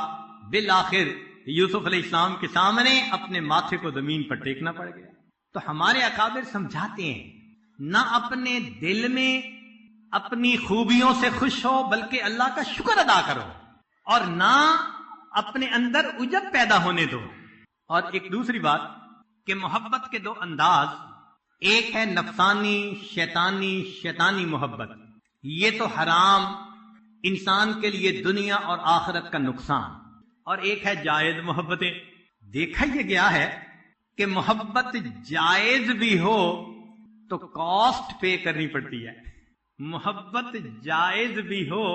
بالآخر یوسف علیہ السلام کے سامنے اپنے ماتھے کو زمین پر ٹیکنا پڑ گیا. تو ہمارے اکابر سمجھاتے ہیں نہ اپنے دل میں اپنی خوبیوں سے خوش ہو بلکہ اللہ کا شکر ادا کرو، اور نہ اپنے اندر عجب پیدا ہونے دو. اور ایک دوسری بات کہ محبت کے 2 انداز، ایک ہے نفسانی شیطانی محبت، یہ تو حرام، انسان کے لیے دنیا اور آخرت کا نقصان. اور ایک ہے جائز محبتیں. دیکھا یہ گیا ہے کہ محبت جائز بھی ہو تو کاسٹ پے کرنی پڑتی ہے. محبت جائز بھی ہو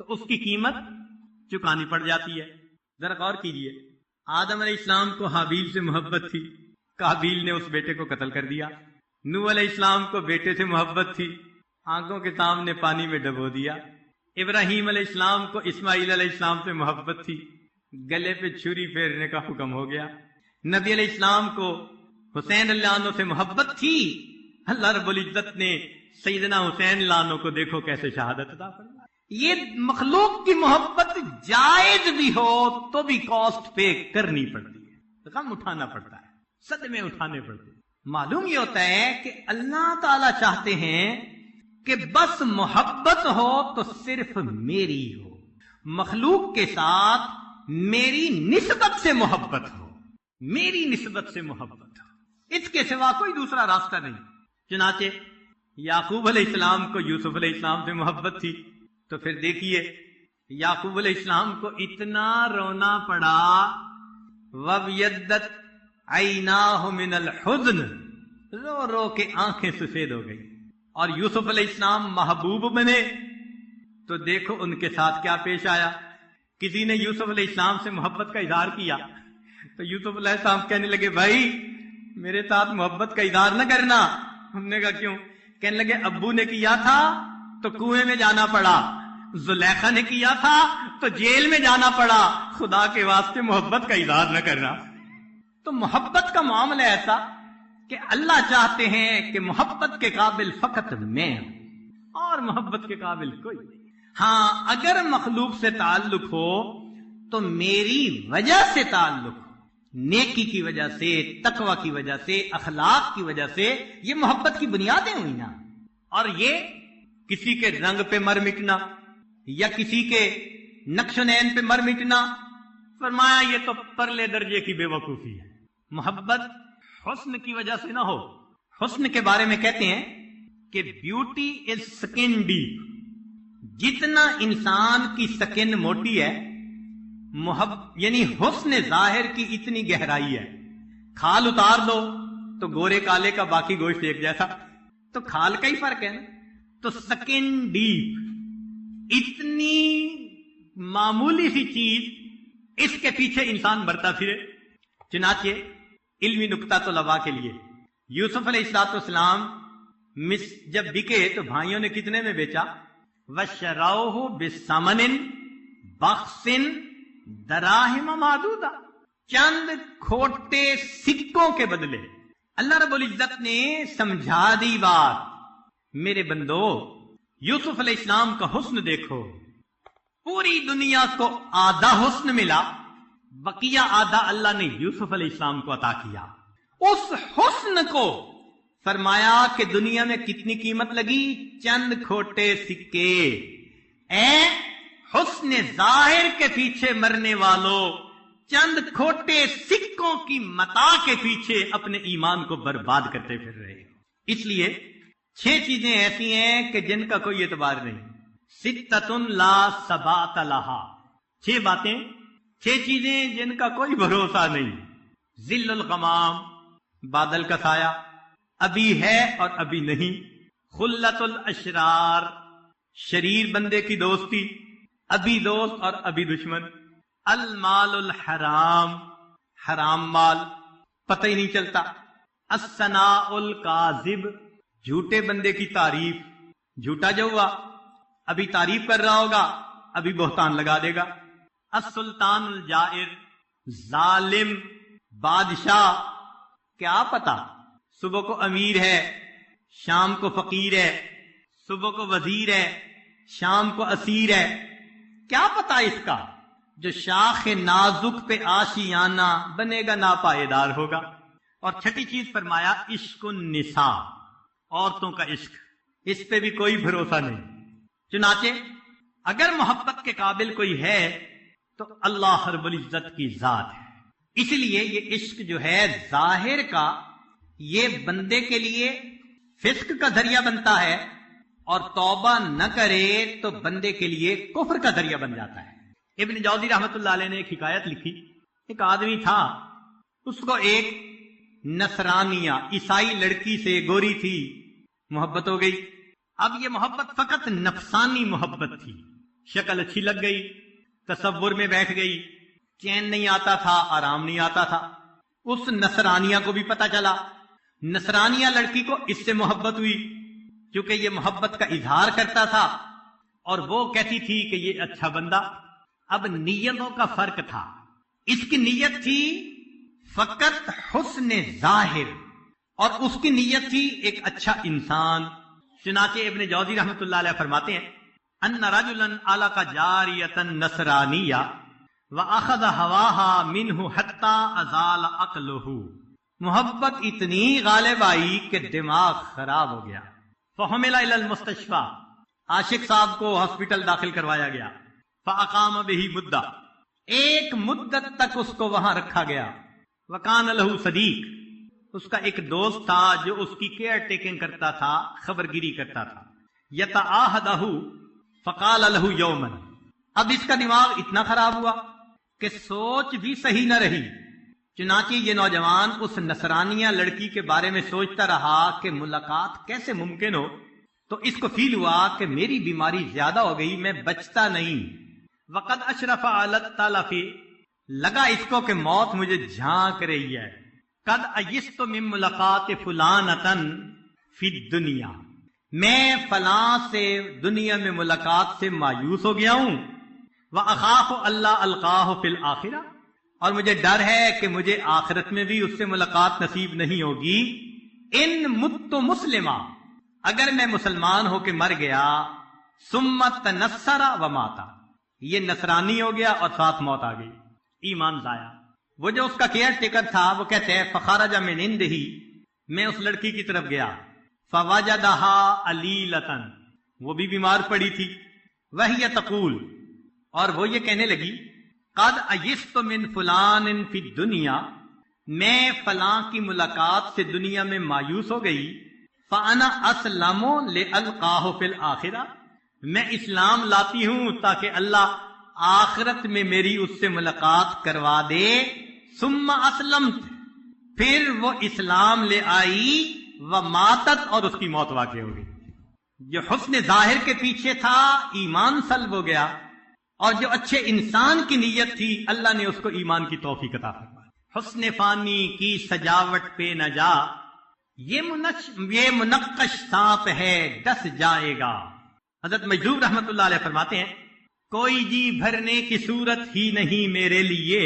تو اس کی قیمت چکانی پڑ جاتی ہے. ذرا غور کیجئے، آدم علیہ السلام کو حابیل سے محبت تھی، قابیل نے اس بیٹے کو قتل کر دیا. نوح علیہ السلام کو بیٹے سے محبت تھی، آنکھوں کے سامنے پانی میں ڈبو دیا. ابراہیم علیہ السلام کو اسماعیل علیہ السلام سے محبت تھی، گلے پہ چھری پھیرنے کا حکم ہو گیا. نبی علیہ السلام کو حسین اللہ عنہ سے محبت تھی، اللہ رب العزت نے سیدنا حسین لانو کو دیکھو کیسے شہادت عطا فرمائی. یہ مخلوق کی محبت جائز بھی ہو تو بھی کاسٹ پے کرنی پڑتی ہے، غم اٹھانا پڑتا ہے، صدمے اٹھانے پڑتے ہیں. معلوم یہ ہوتا ہے کہ اللہ تعالیٰ چاہتے ہیں کہ بس محبت ہو تو صرف میری ہو، مخلوق کے ساتھ میری نسبت سے محبت ہو، میری نسبت سے محبت ہو، اس کے سوا کوئی دوسرا راستہ نہیں. چنانچہ یعقوب علیہ السلام کو یوسف علیہ السلام سے محبت تھی، تو پھر دیکھیے یعقوب علیہ السلام کو اتنا رونا پڑا، وَابْيَضَّتْ عَيْنَاهُ مِنَ الْحُزْنِ، رو رو کے آنکھیں سفید ہو گئی. اور یوسف علیہ السلام محبوب بنے تو دیکھو ان کے ساتھ کیا پیش آیا. کسی نے یوسف علیہ السلام سے محبت کا اظہار کیا تو یوسف علیہ السلام کہنے لگے بھائی میرے ساتھ محبت کا اظہار نہ کرنا. ہم نے کہا کیوں؟ کہنے لگے ابو نے کیا تھا تو کنویں میں جانا پڑا، زلیخا نے کیا تھا تو جیل میں جانا پڑا، خدا کے واسطے محبت کا اظہار نہ کرنا. تو محبت کا معاملہ ایسا کہ اللہ چاہتے ہیں کہ محبت کے قابل فقط میں ہوں اور محبت کے قابل کوئی نہیں. ہاں اگر مخلوق سے تعلق ہو تو میری وجہ سے تعلق ہو، نیکی کی وجہ سے، تقوی کی وجہ سے، اخلاق کی وجہ سے، یہ محبت کی بنیادیں ہوئی نا. اور یہ کسی کے رنگ پہ مر مٹنا یا کسی کے نقش و نین پہ مر مٹنا، فرمایا یہ تو پرلے درجے کی بے وقوفی ہے. محبت حسن کی وجہ سے نہ ہو. حسن کے بارے میں کہتے ہیں کہ بیوٹی از سکن ڈیپ. جتنا انسان کی سکن موٹی ہے، یعنی حسن ظاہر کی اتنی گہرائی ہے. کھال اتار دو تو گورے کالے کا باقی گوشت ایک جیسا، تو کھال کا ہی فرق ہے نا. تو سکن ڈیپ اتنی معمولی سی چیز، اس کے پیچھے انسان بڑھتا پھرے. چنانچہ علمی نکتہ طلباء کے لیے، یوسف علیہ السلام جب بکے تو بھائیوں نے کتنے میں بیچا؟ وَشَرَوْهُ بِثَمَنٍ بَخْسٍ دَرَاهِمَ مَعْدُودَةٍ، چند کھوٹے سکوں کے بدلے. اللہ رب العزت نے سمجھا دی بات. میرے بندو، یوسف علیہ السلام کا حسن دیکھو. پوری دنیا کو آدھا حسن ملا، بقیہ آدھا اللہ نے یوسف علیہ السلام کو عطا کیا. اس حسن کو فرمایا کہ دنیا میں کتنی قیمت لگی؟ چند کھوٹے سکے. اے حسن ظاہر کے پیچھے مرنے والوں، چند کھوٹے سکوں کی متاع کے پیچھے اپنے ایمان کو برباد کرتے پھر رہے. اس لیے 6 چیزیں ایسی ہیں کہ جن کا کوئی اعتبار نہیں. ستۃ لا ثبات لہا، 6 باتیں، 6 چیزیں جن کا کوئی بھروسہ نہیں. ظل الغمام، بادل کا سایہ، ابھی ہے اور ابھی نہیں. خلت الاشرار، شریر بندے کی دوستی، ابھی دوست اور ابھی دشمن. المال الحرام، حرام مال، پتہ ہی نہیں چلتا. الثناء الکاذب، جھوٹے بندے کی تعریف. جھوٹا جو ہوا ابھی تعریف کر رہا ہوگا، ابھی بہتان لگا دے گا. السلطان الجائر، ظالم بادشاہ، کیا پتا صبح کو امیر ہے، شام کو فقیر ہے، صبح کو وزیر ہے، شام کو اسیر ہے. کیا پتا اس کا؟ جو شاخ نازک پہ آشیانہ بنے گا ناپائیدار ہوگا. اور 6ٹھی چیز فرمایا عشق النساء، عورتوں کا عشق، اس پہ بھی کوئی بھروسہ نہیں. چنانچہ اگر محبت کے قابل کوئی ہے تو اللہ رب العزت کی ذات ہے. اس لیے یہ عشق جو ہے ظاہر کا، یہ بندے کے لیے فسق کا ذریعہ بنتا ہے، اور توبہ نہ کرے تو بندے کے لیے کفر کا ذریعہ بن جاتا ہے. ابن جوزی رحمۃ اللہ علیہ نے ایک حکایت لکھی. ایک آدمی تھا، اس کو ایک نصرانیہ عیسائی لڑکی سے، گوری تھی، محبت ہو گئی. اب یہ محبت فقط نفسانی محبت تھی. شکل اچھی لگ گئی، تصور میں بیٹھ گئی، چین نہیں آتا تھا، آرام نہیں آتا تھا. اس نصرانیہ کو بھی پتا چلا. نصرانیہ لڑکی کو اس سے محبت ہوئی، کیونکہ یہ محبت کا اظہار کرتا تھا اور وہ کہتی تھی کہ یہ اچھا بندہ. اب نیتوں کا فرق تھا. اس کی نیت تھی فقط حسن ظاہر، اور اس کی نیت تھی ایک اچھا انسان. چنانچہ ابن جوزی رحمۃ اللہ علیہ فرماتے ہیں ان رجلا علق جاریۃ نصرانیہ واخذ ہواها منہ حتی ازال عقلہ. محبت اتنی غالب آئی کہ دماغ خراب ہو گیا. فحمل الی المستشفى، عاشق صاحب کو ہاسپٹل داخل کروایا گیا. فاقام به مدہ، ایک مدت تک اس کو وہاں رکھا گیا. وکان لہ صدیق، اس کا ایک دوست تھا جو اس کی کیئر ٹیکنگ کرتا تھا، خبرگیری کرتا تھا. یتعاہدہ فقال لہ یوما، اب اس کا دماغ اتنا خراب ہوا کہ سوچ بھی صحیح نہ رہی. چنانچہ یہ نوجوان اس نصرانیہ لڑکی کے بارے میں سوچتا رہا کہ ملاقات کیسے ممکن ہو. تو اس کو فیل ہوا کہ میری بیماری زیادہ ہو گئی، میں بچتا نہیں. وقد اشرف علی التلف، لگا اس کو کہ موت مجھے جھانک رہی ہے. قد ایست من ملاقات فلانۃ فی الدنیا، میں فلاں سے دنیا میں ملاقات سے مایوس ہو گیا ہوں. واخاف اللہ القاہ فی الآخرہ، اور مجھے ڈر ہے کہ مجھے آخرت میں بھی اس سے ملاقات نصیب نہیں ہوگی. ان مت مسلمہ، اگر میں مسلمان ہو کے مر گیا، ثم تنصر وماتا، یہ نصرانی ہو گیا اور ساتھ موت آ گئی، ایمان ضائع. وہ جو اس کا کیئر ٹیکر تھا وہ کہتے ہیں فخرج من عنده، میں اس لڑکی کی طرف گیا. فوجدها علیلۃ، وہ بھی بیمار پڑی تھی. وہی تقول، اور وہ یہ کہنے لگی قد ایست من فلان فی الدنیا، میں فلاں کی ملاقات سے دنیا میں مایوس ہو گئی. فانا اسلم لالقاہ فی الآخرہ، میں اسلام لاتی ہوں تاکہ اللہ آخرت میں میری اس سے ملاقات کروا دے. ثم اسلمت، پھر وہ اسلام لے آئی. وماتت، اور اس کی موت واقع ہو گئی. جو حسن ظاہر کے پیچھے تھا ایمان سلب ہو گیا، اور جو اچھے انسان کی نیت تھی اللہ نے اس کو ایمان کی توفیق عطا فرمائی۔ حسن فانی کی سجاوٹ پہ نہ جا، یہ منقش سانپ ہے ڈس جائے گا۔ حضرت مجذوب رحمت اللہ علیہ فرماتے ہیں کوئی جی بھرنے کی صورت ہی نہیں میرے لیے،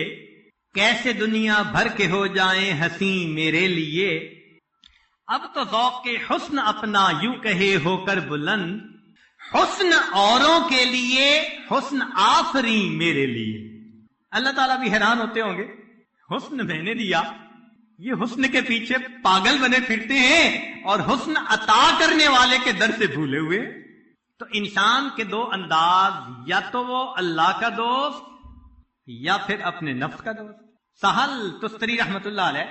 کیسے دنیا بھر کے ہو جائیں ہنسی میرے لیے۔ اب تو ذوق کے حسن اپنا یوں کہے ہو کر بلند، حسن اوروں کے لیے حسن آفریں میرے لیے۔ اللہ تعالیٰ بھی حیران ہوتے ہوں گے، حسن میں نے دیا، یہ حسن کے پیچھے پاگل بنے پھرتے ہیں اور حسن عطا کرنے والے کے در سے بھولے ہوئے۔ تو انسان کے دو انداز، یا تو وہ اللہ کا دوست یا پھر اپنے نفس کا دوست۔ سہل تستری رحمت اللہ علیہ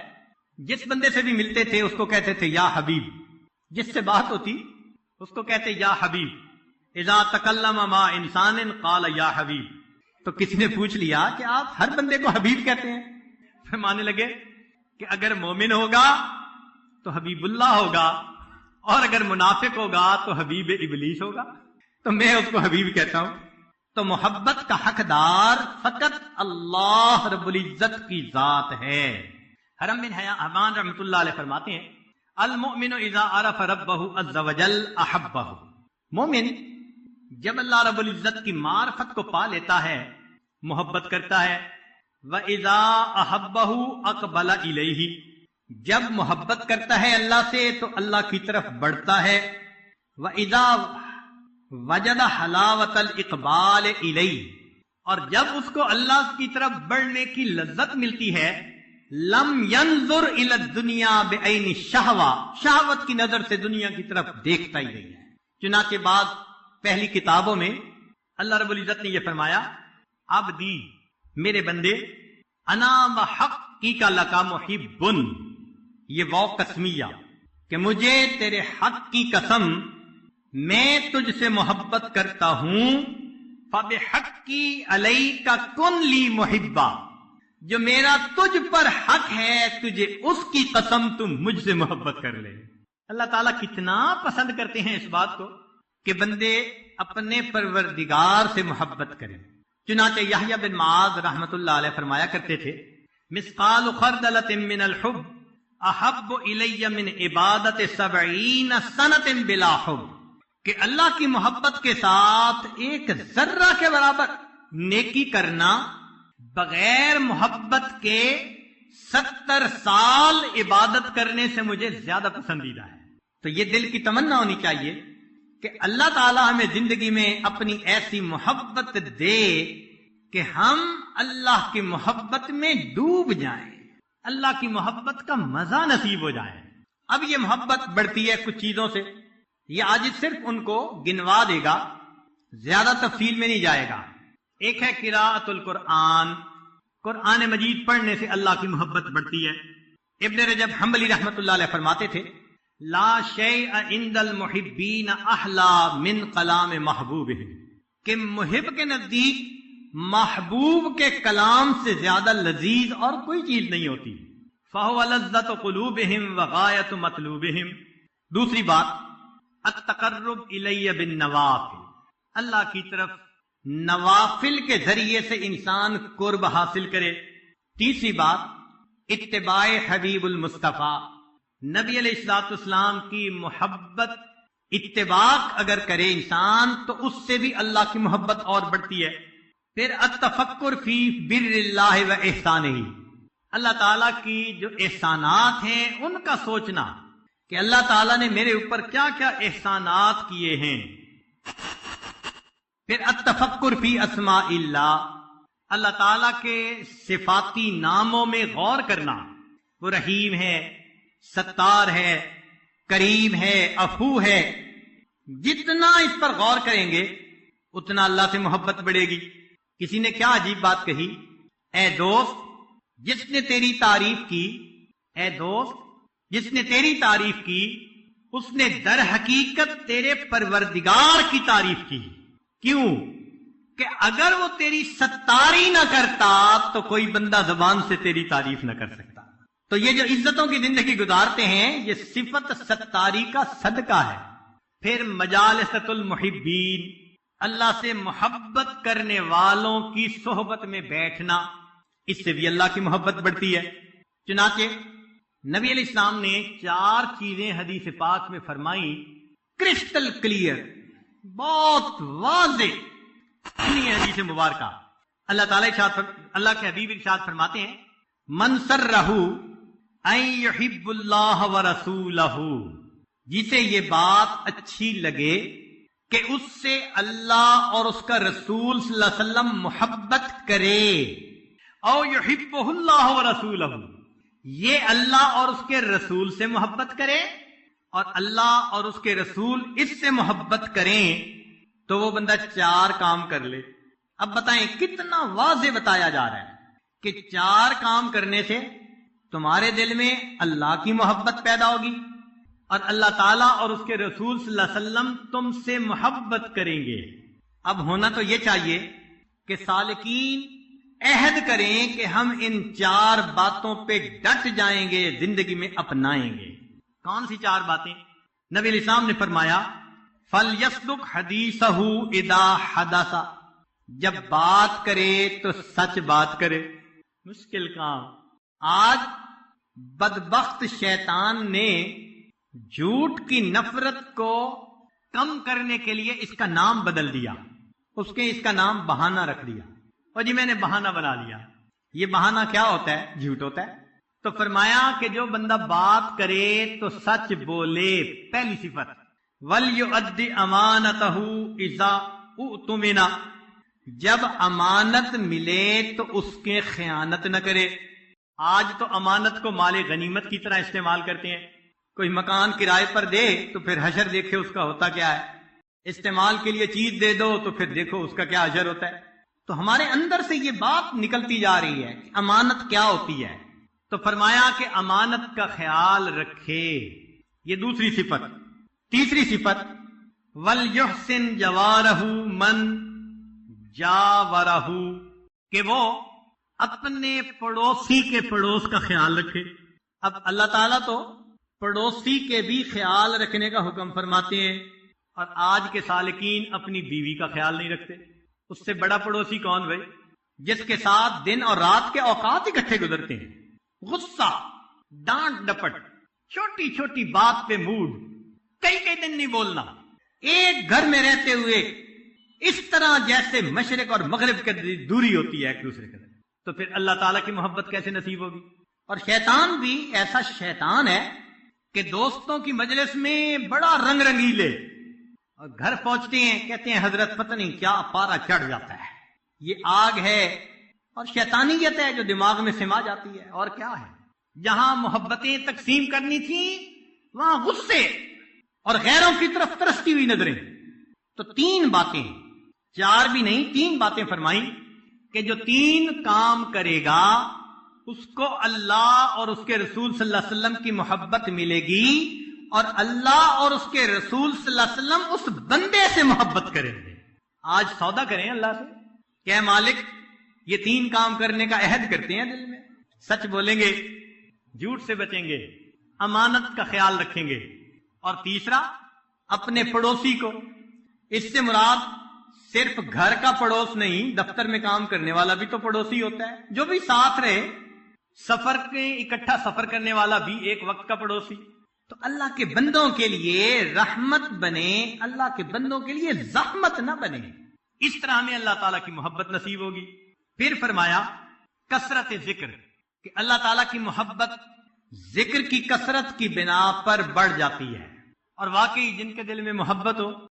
جس بندے سے بھی ملتے تھے اس کو کہتے تھے یا حبیب، جس سے بات ہوتی اس کو کہتے یا حبیب۔ اذا تکلم مع انسان قال یا حبیب۔ تو کسی نے پوچھ لیا کہ آپ ہر بندے کو حبیب کہتے ہیں؟ فرمانے لگے کہ اگر مومن ہوگا تو حبیب اللہ ہوگا، اور اگر منافق ہوگا تو حبیب ابلیس ہوگا، تو میں اس کو حبیب کہتا ہوں۔ تو محبت کا حقدار فقط اللہ رب العزت کی ذات ہے۔ حرم بن حمان رحمۃ اللہ علیہ فرماتے ہیں المؤمن اذا عرف ربہ عز وجل احبہ۔ مومن جب اللہ رب العزت کی معرفت کو پا لیتا ہے محبت کرتا ہے۔ وَإِذَا أَحَبَّهُ أَقْبَلَ إِلَيْهِ، جب محبت کرتا ہے اللہ سے تو اللہ کی طرف بڑھتا ہے۔ وَإِذَا وَجَدَ حَلَاوَةَ الْإِقْبَالِ إِلَيْهِ، اور جب اس کو اللہ کی طرف بڑھنے کی لذت ملتی ہے لم ينظر إلى الدنيا بعين الشهوة، شہوت کی نظر سے دنیا کی طرف دیکھتا ہی نہیں ہے۔ چنانچہ بعد پہلی کتابوں میں اللہ رب العزت نے یہ فرمایا عبدی، میرے بندے، انا وحقیک لک محب، یہ وہ قسمیہ کہ مجھے تیرے حق کی قسم میں تجھ سے محبت کرتا ہوں۔ فبحقی علیک کن لی محبا، جو میرا تجھ پر حق ہے تجھے اس کی قسم تم مجھ سے محبت کر لے۔ اللہ تعالیٰ کتنا پسند کرتے ہیں اس بات کو کہ بندے اپنے پروردگار سے محبت کریں۔ چنانچہ یحییٰ بن معاذ رحمت اللہ علیہ فرمایا کرتے تھے مثقال خردلۃ من الحب احب الی من عبادت 70 سنۃ بلا حب، کہ اللہ کی محبت کے ساتھ ایک ذرہ کے برابر نیکی کرنا بغیر محبت کے 70 سال عبادت کرنے سے مجھے زیادہ پسندیدہ ہے۔ تو یہ دل کی تمنا ہونی چاہیے کہ اللہ تعالیٰ ہمیں زندگی میں اپنی ایسی محبت دے کہ ہم اللہ کی محبت میں ڈوب جائیں، اللہ کی محبت کا مزہ نصیب ہو جائے۔ اب یہ محبت بڑھتی ہے کچھ چیزوں سے، یہ آج صرف ان کو گنوا دے گا، زیادہ تفصیل میں نہیں جائے گا۔ ایک ہے قراءۃ القرآن، قرآن مجید پڑھنے سے اللہ کی محبت بڑھتی ہے۔ ابن رجب حنبلی رحمت اللہ علیہ فرماتے تھے لا شیء عند المحبین احلا من کلام محبوب، کہ محب کے نزدیک محبوب کے کلام سے زیادہ لذیذ اور کوئی چیز نہیں ہوتی۔ فہو لذۃ قلوبہم وغایۃ مطلوبہم۔ دوسری بات التقرب الی بالنوافل، اللہ کی طرف نوافل کے ذریعے سے انسان قرب حاصل کرے۔ تیسری بات اتباع حبیب المصطفیٰ، نبی علیہ الصلوۃ والسلام کی محبت اتباع اگر کرے انسان تو اس سے بھی اللہ کی محبت اور بڑھتی ہے۔ پھر التفکر فی بر اللہ و احسانہ، اللہ تعالیٰ کی جو احسانات ہیں ان کا سوچنا کہ اللہ تعالیٰ نے میرے اوپر کیا کیا احسانات کیے ہیں۔ پھر التفکر فی اسماء اللہ، اللہ تعالیٰ کے صفاتی ناموں میں غور کرنا، وہ رحیم ہے، ستار ہے، کریم ہے، عفو ہے۔ جتنا اس پر غور کریں گے اتنا اللہ سے محبت بڑھے گی۔ کسی نے کیا عجیب بات کہی، اے دوست جس نے تیری تعریف کی، اے دوست جس نے تیری تعریف کی اس نے در حقیقت تیرے پروردگار کی تعریف کی۔ کیوں؟ کہ اگر وہ تیری ستاری نہ کرتا تو کوئی بندہ زبان سے تیری تعریف نہ کر سکتا۔ تو یہ جو عزتوں کی زندگی گزارتے ہیں یہ صفت ستاری کا صدقہ ہے۔ پھر مجالست المحبین، اللہ سے محبت کرنے والوں کی صحبت میں بیٹھنا، اس سے بھی اللہ کی محبت بڑھتی ہے۔ چنانچہ نبی علیہ السلام نے 4 چیزیں حدیث پاک میں فرمائی، کرسٹل کلیئر، بہت واضح حدیث مبارکہ۔ اللہ کے حبیب ارشاد فرماتے ہیں، من سرہ ان یحب اللہ ورسولہ، جسے یہ بات اچھی لگے کہ اس سے اللہ اور اس کا رسول صلی اللہ علیہ وسلم محبت کرے، او یحبہ اللہ ورسولہ، یہ اللہ اور اس کے رسول سے محبت کرے اور اللہ اور اس کے رسول اس سے محبت کریں، تو وہ بندہ 4 کام کر لے۔ اب بتائیں کتنا واضح بتایا جا رہا ہے کہ 4 کام کرنے سے تمہارے دل میں اللہ کی محبت پیدا ہوگی اور اللہ تعالیٰ اور اس کے رسول صلی اللہ علیہ وسلم تم سے محبت کریں گے۔ اب ہونا تو یہ چاہیے کہ سالکین عہد کریں کہ ہم ان 4 باتوں پہ ڈٹ جائیں گے، زندگی میں اپنائیں گے۔ کون سی 4 باتیں؟ نبی علیہ السلام نے فرمایا، فَلْيَصْدُقْ حَدِيثَهُ إِذَا حَدَثَ، جب بات کرے تو سچ بات کرے۔ مشکل کام۔ آج بدبخت شیطان نے جھوٹ کی نفرت کو کم کرنے کے لیے اس کا نام بدل دیا، اس کا نام بہانہ رکھ دیا، اور جی میں نے بہانہ بنا لیا۔ یہ بہانہ کیا ہوتا ہے؟ جھوٹ ہوتا ہے۔ تو فرمایا کہ جو بندہ بات کرے تو سچ بولے، پہلی صفت، وَلْيُؤَدِّ أَمَانَتَهُ إِذَا اُؤْتُمِنَ، جب امانت ملے تو اس کے خیانت نہ کرے۔ آج تو امانت کو مال غنیمت کی طرح استعمال کرتے ہیں۔ کوئی مکان کرائے پر دے تو پھر حشر دیکھے اس کا ہوتا کیا ہے، استعمال کے لیے چیز دے دو تو پھر دیکھو اس کا کیا حشر ہوتا ہے۔ تو ہمارے اندر سے یہ بات نکلتی جا رہی ہے کہ امانت کیا ہوتی ہے۔ تو فرمایا کہ امانت کا خیال رکھے، یہ دوسری صفت۔ تیسری صفت، وَلْيُحْسِنْ جَوَارَهُ مَنْ جَاوَرَهُ، کہ وہ اپنے پڑوسی کے پڑوس کا خیال رکھے۔ اب اللہ تعالیٰ تو پڑوسی کے بھی خیال رکھنے کا حکم فرماتے ہیں، اور آج کے سالکین اپنی بیوی کا خیال نہیں رکھتے۔ اس سے بڑا پڑوسی کون بھائی؟ جس کے ساتھ دن اور رات کے اوقات اکٹھے گزرتے ہیں۔ غصہ، ڈانٹ ڈپٹ، چھوٹی چھوٹی بات پہ موڈ، کئی دن نہیں بولنا، ایک گھر میں رہتے ہوئے اس طرح جیسے مشرق اور مغرب کی دوری ہوتی ہے ایک دوسرے کے، تو پھر اللہ تعالیٰ کی محبت کیسے نصیب ہوگی؟ اور شیطان بھی ایسا شیطان ہے کہ دوستوں کی مجلس میں بڑا رنگ رنگیلے، اور گھر پہنچتے ہیں کہتے ہیں حضرت پتہ نہیں کیا پارا چڑھ جاتا ہے، یہ آگ ہے اور شیطانیت ہے جو دماغ میں سما جاتی ہے۔ اور کیا ہے؟ جہاں محبتیں تقسیم کرنی تھی وہاں غصے اور غیروں کی طرف ترستی ہوئی نظریں۔ تو 3 باتیں، 4 بھی نہیں، 3 باتیں فرمائی کہ جو 3 کام کرے گا اس کو اللہ اور اس کے رسول صلی اللہ علیہ وسلم کی محبت ملے گی، اور اللہ اور اس کے رسول صلی اللہ علیہ وسلم اس بندے سے محبت کریں گے۔ آج سودا کریں اللہ سے کہ اے مالک یہ 3 کام کرنے کا عہد کرتے ہیں دل میں، سچ بولیں گے، جھوٹ سے بچیں گے، امانت کا خیال رکھیں گے، اور تیسرا اپنے پڑوسی کو، اس سے مراد صرف گھر کا پڑوس نہیں، دفتر میں کام کرنے والا بھی تو پڑوسی ہوتا ہے، جو بھی ساتھ رہے، سفر کے اکٹھا سفر کرنے والا بھی ایک وقت کا پڑوسی۔ تو اللہ کے بندوں کے لیے رحمت بنے، اللہ کے بندوں کے لیے زحمت نہ بنے، اس طرح ہمیں اللہ تعالیٰ کی محبت نصیب ہوگی۔ پھر فرمایا کثرت ذکر، کہ اللہ تعالیٰ کی محبت ذکر کی کثرت کی بنا پر بڑھ جاتی ہے، اور واقعی جن کے دل میں محبت ہو